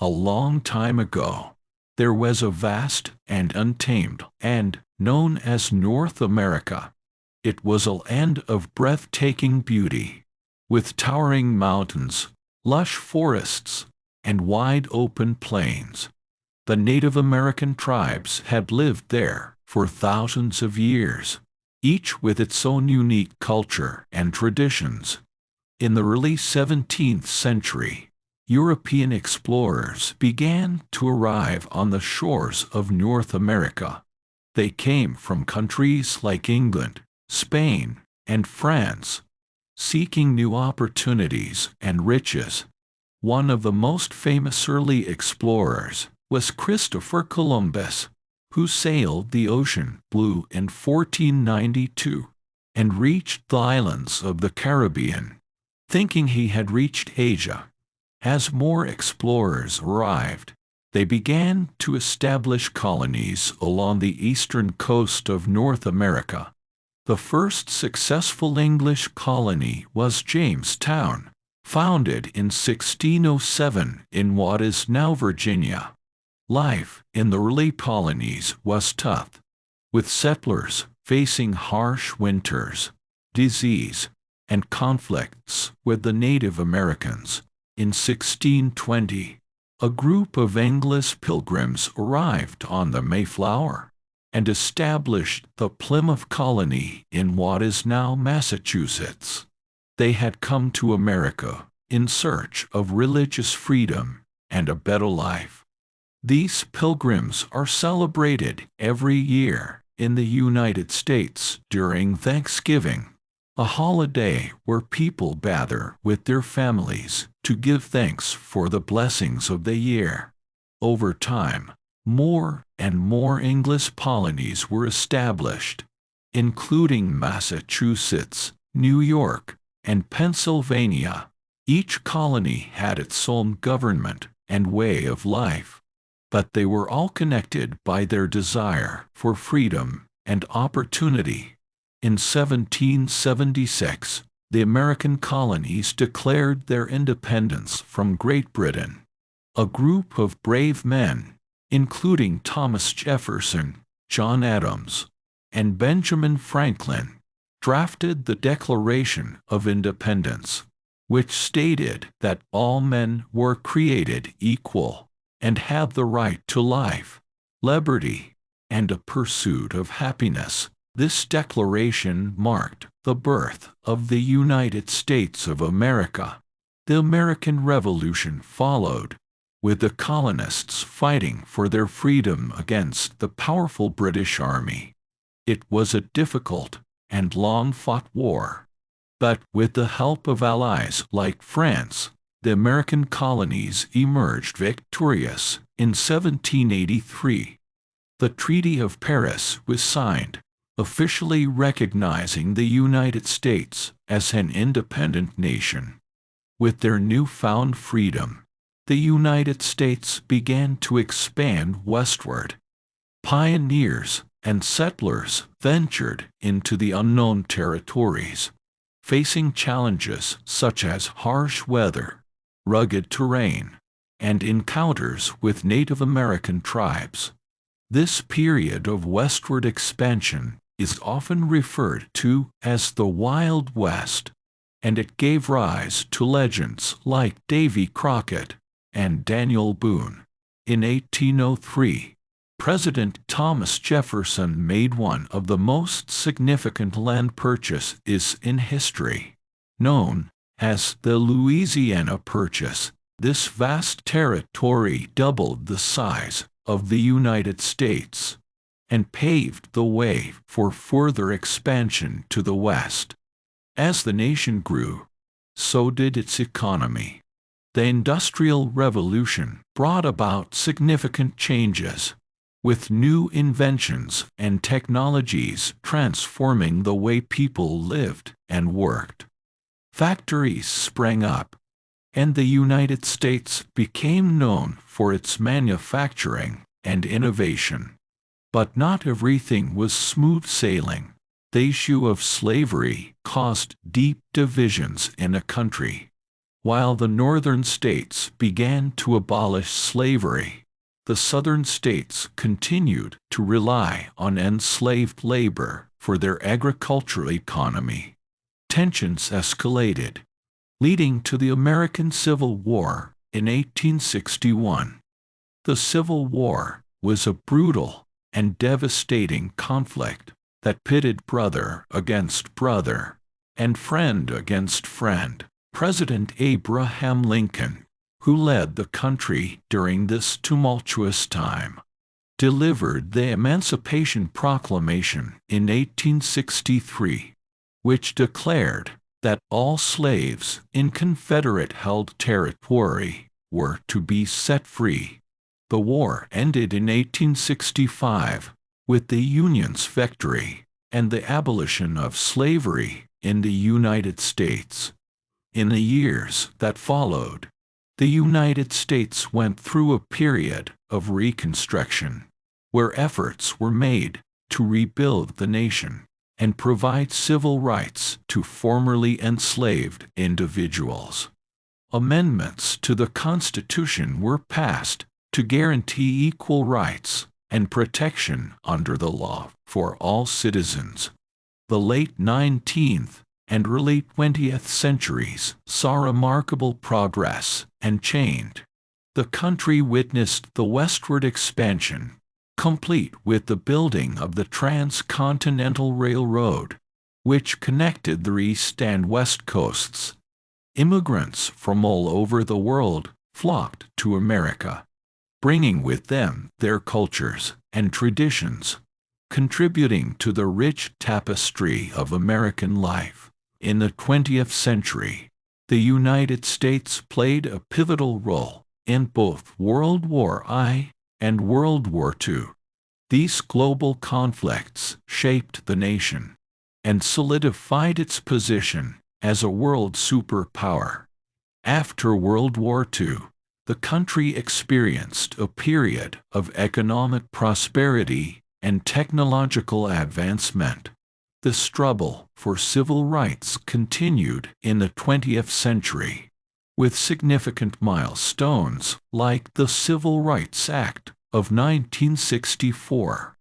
A long time ago, there was a vast and untamed land known as North America. It was a land of breathtaking beauty, with towering mountains, lush forests, and wide open plains. The Native American tribes had lived there for thousands of years, each with its own unique culture and traditions. In the early 17th century, European explorers began to arrive on the shores of North America. They came from countries like England, Spain, and France, seeking new opportunities and riches. One of the most famous early explorers was Christopher Columbus, who sailed the ocean blue in 1492 and reached the islands of the Caribbean, thinking he had reached Asia. As more explorers arrived, they began to establish colonies along the eastern coast of North America. The first successful English colony was Jamestown, founded in 1607 in what is now Virginia. Life in the early colonies was tough, with settlers facing harsh winters, disease, and conflicts with the Native Americans. In 1620, a group of English pilgrims arrived on the Mayflower and established the Plymouth colony in what is now Massachusetts. They had come to America in search of religious freedom and a better life. These pilgrims are celebrated every year in the United States during Thanksgiving, a holiday where people gather with their families to give thanks for the blessings of the year. Over time, more and more English colonies were established, including Massachusetts, New York, and Pennsylvania. Each colony had its own government and way of life, but they were all connected by their desire for freedom and opportunity. In 1776, the American colonies declared their independence from Great Britain. A group of brave men, including Thomas Jefferson, John Adams, and Benjamin Franklin, drafted the Declaration of Independence, which stated that all men were created equal and had the right to life, liberty, and a pursuit of happiness. This declaration marked the birth of the United States of America. The American Revolution followed, with the colonists fighting for their freedom against the powerful British Army. It was a difficult and long-fought war, but with the help of allies like France, the American colonies emerged victorious. In 1783, the Treaty of Paris was signed, officially recognizing the United States as an independent nation. With their newfound freedom, the United States began to expand westward. Pioneers and settlers ventured into the unknown territories, facing challenges such as harsh weather, rugged terrain, and encounters with Native American tribes. This period of westward expansion is often referred to as the Wild West, and it gave rise to legends like Davy Crockett and Daniel Boone. In 1803, President Thomas Jefferson made one of the most significant land purchases in history, known as the Louisiana Purchase. This vast territory doubled the size of the United States and paved the way for further expansion to the west. As the nation grew, so did its economy. The Industrial Revolution brought about significant changes, with new inventions and technologies transforming the way people lived and worked. Factories sprang up, and the United States became known for its manufacturing and innovation. But not everything was smooth sailing. The issue of slavery caused deep divisions in a country. While the northern states began to abolish slavery, the southern states continued to rely on enslaved labor for their agricultural economy. Tensions escalated, leading to the American Civil War in 1861. The Civil War was a brutal and devastating conflict that pitted brother against brother and friend against friend. President Abraham Lincoln, who led the country during this tumultuous time, delivered the Emancipation Proclamation in 1863, which declared that all slaves in Confederate-held territory were to be set free. The war ended in 1865 with the Union's victory and the abolition of slavery in the United States. In the years that followed, the United States went through a period of reconstruction, where efforts were made to rebuild the nation and provide civil rights to formerly enslaved individuals. Amendments to the Constitution were passed to guarantee equal rights and protection under the law for all citizens. The late 19th and early 20th centuries saw remarkable progress and change. The country witnessed the westward expansion, complete with the building of the Transcontinental Railroad, which connected the east and west coasts. Immigrants from all over the world flocked to America, bringing with them their cultures and traditions, contributing to the rich tapestry of American life. In the 20th century, the United States played a pivotal role in both World War I and World War II. These global conflicts shaped the nation and solidified its position as a world superpower. After World War II, the country experienced a period of economic prosperity and technological advancement. The struggle for civil rights continued in the 20th century, with significant milestones like the Civil Rights Act of 1964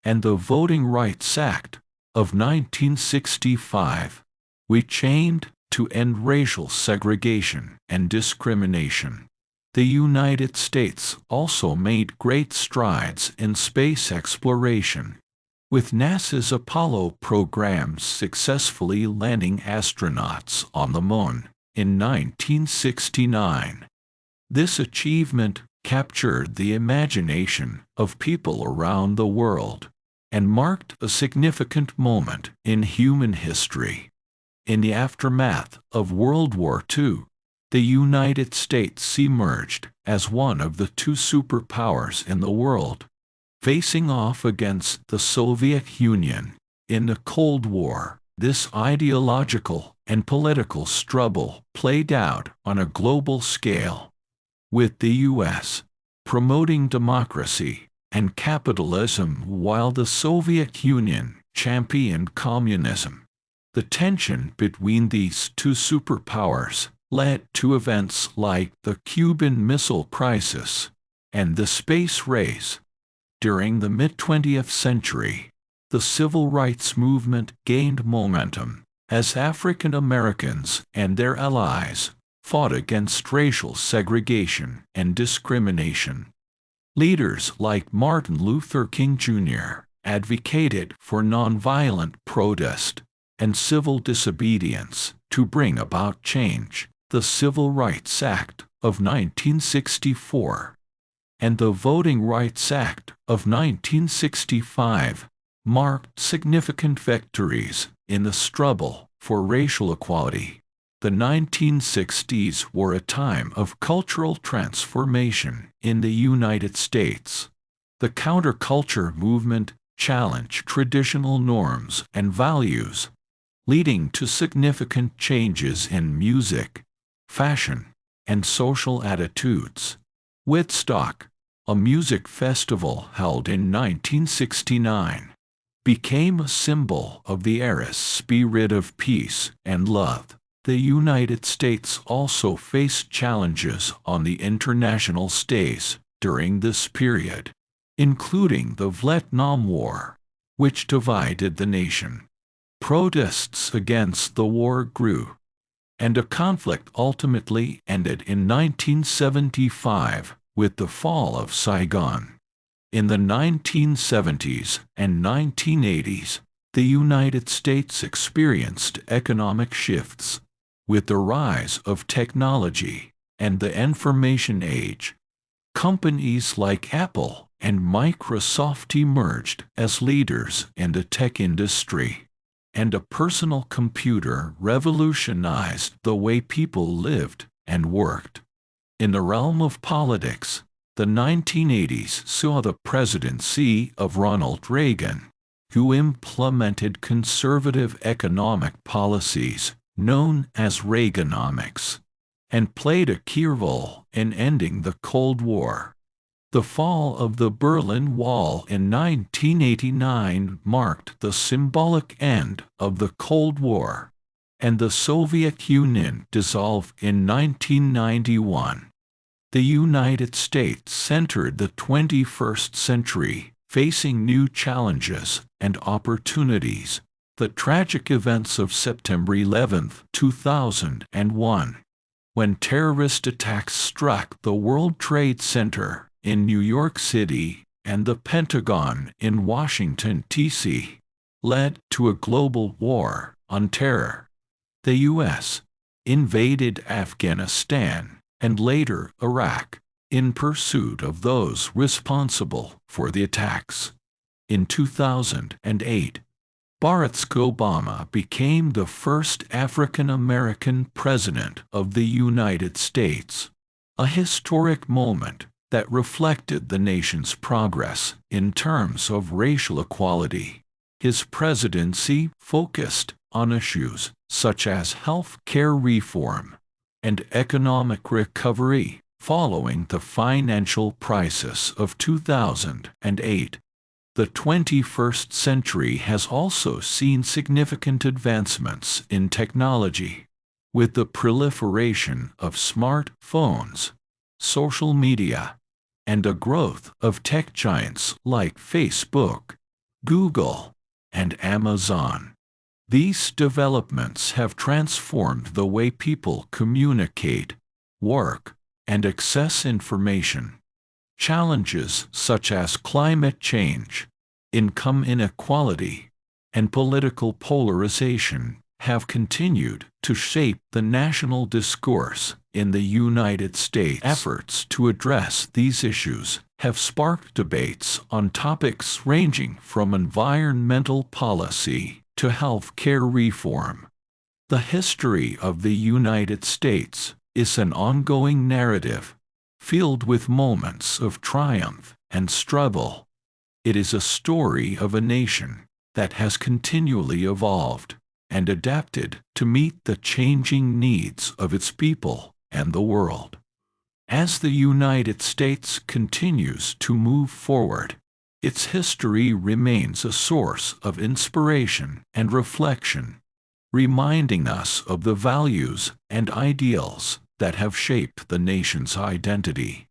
and the Voting Rights Act of 1965, which aimed to end racial segregation and discrimination. The United States also made great strides in space exploration, with NASA's Apollo programs successfully landing astronauts on the Moon in 1969. This achievement captured the imagination of people around the world and marked a significant moment in human history. In the aftermath of World War II, the United States emerged as one of the two superpowers in the world, facing off against the Soviet Union in the Cold War. This ideological and political struggle played out on a global scale, with the U.S. promoting democracy and capitalism while the Soviet Union championed communism. The tension between these two superpowers led to events like the Cuban Missile Crisis and the space race. During the mid-20th century, the civil rights movement gained momentum as African Americans and their allies fought against racial segregation and discrimination. Leaders like Martin Luther King Jr. advocated for nonviolent protest and civil disobedience to bring about change. The Civil Rights Act of 1964 and the Voting Rights Act of 1965 marked significant victories in the struggle for racial equality. The 1960s were a time of cultural transformation in the United States. The counterculture movement challenged traditional norms and values, leading to significant changes in music, fashion, and social attitudes. Woodstock, a music festival held in 1969, became a symbol of the era's spirit of peace and love. The United States also faced challenges on the international stage during this period, including the Vietnam War, which divided the nation. Protests against the war grew, and a conflict ultimately ended in 1975 with the fall of Saigon. In the 1970s and 1980s, the United States experienced economic shifts, with the rise of technology and the information age. Companies like Apple and Microsoft emerged as leaders in the tech industry, and a personal computer revolutionized the way people lived and worked. In the realm of politics, the 1980s saw the presidency of Ronald Reagan, who implemented conservative economic policies known as Reaganomics, and played a key role in ending the Cold War. The fall of the Berlin Wall in 1989 marked the symbolic end of the Cold War, and the Soviet Union dissolved in 1991. The United States entered the 21st century, facing new challenges and opportunities. The tragic events of September 11, 2001, when terrorist attacks struck the World Trade Center in New York City and the Pentagon in Washington, D.C., led to a global war on terror. The U.S. invaded Afghanistan and later Iraq in pursuit of those responsible for the attacks. In 2008, Barack Obama became the first African-American president of the United States, a historic moment that reflected the nation's progress in terms of racial equality. His presidency focused on issues such as health care reform and economic recovery following the financial crisis of 2008. The 21st century has also seen significant advancements in technology, with the proliferation of smartphones, social media, and a growth of tech giants like Facebook, Google, and Amazon. These developments have transformed the way people communicate, work, and access information. Challenges such as climate change, income inequality, and political polarization have continued to shape the national discourse in the United States. Efforts to address these issues have sparked debates on topics ranging from environmental policy to health care reform. The history of the United States is an ongoing narrative, filled with moments of triumph and struggle. It is a story of a nation that has continually evolved and adapted to meet the changing needs of its people and the world. As the United States continues to move forward, its history remains a source of inspiration and reflection, reminding us of the values and ideals that have shaped the nation's identity.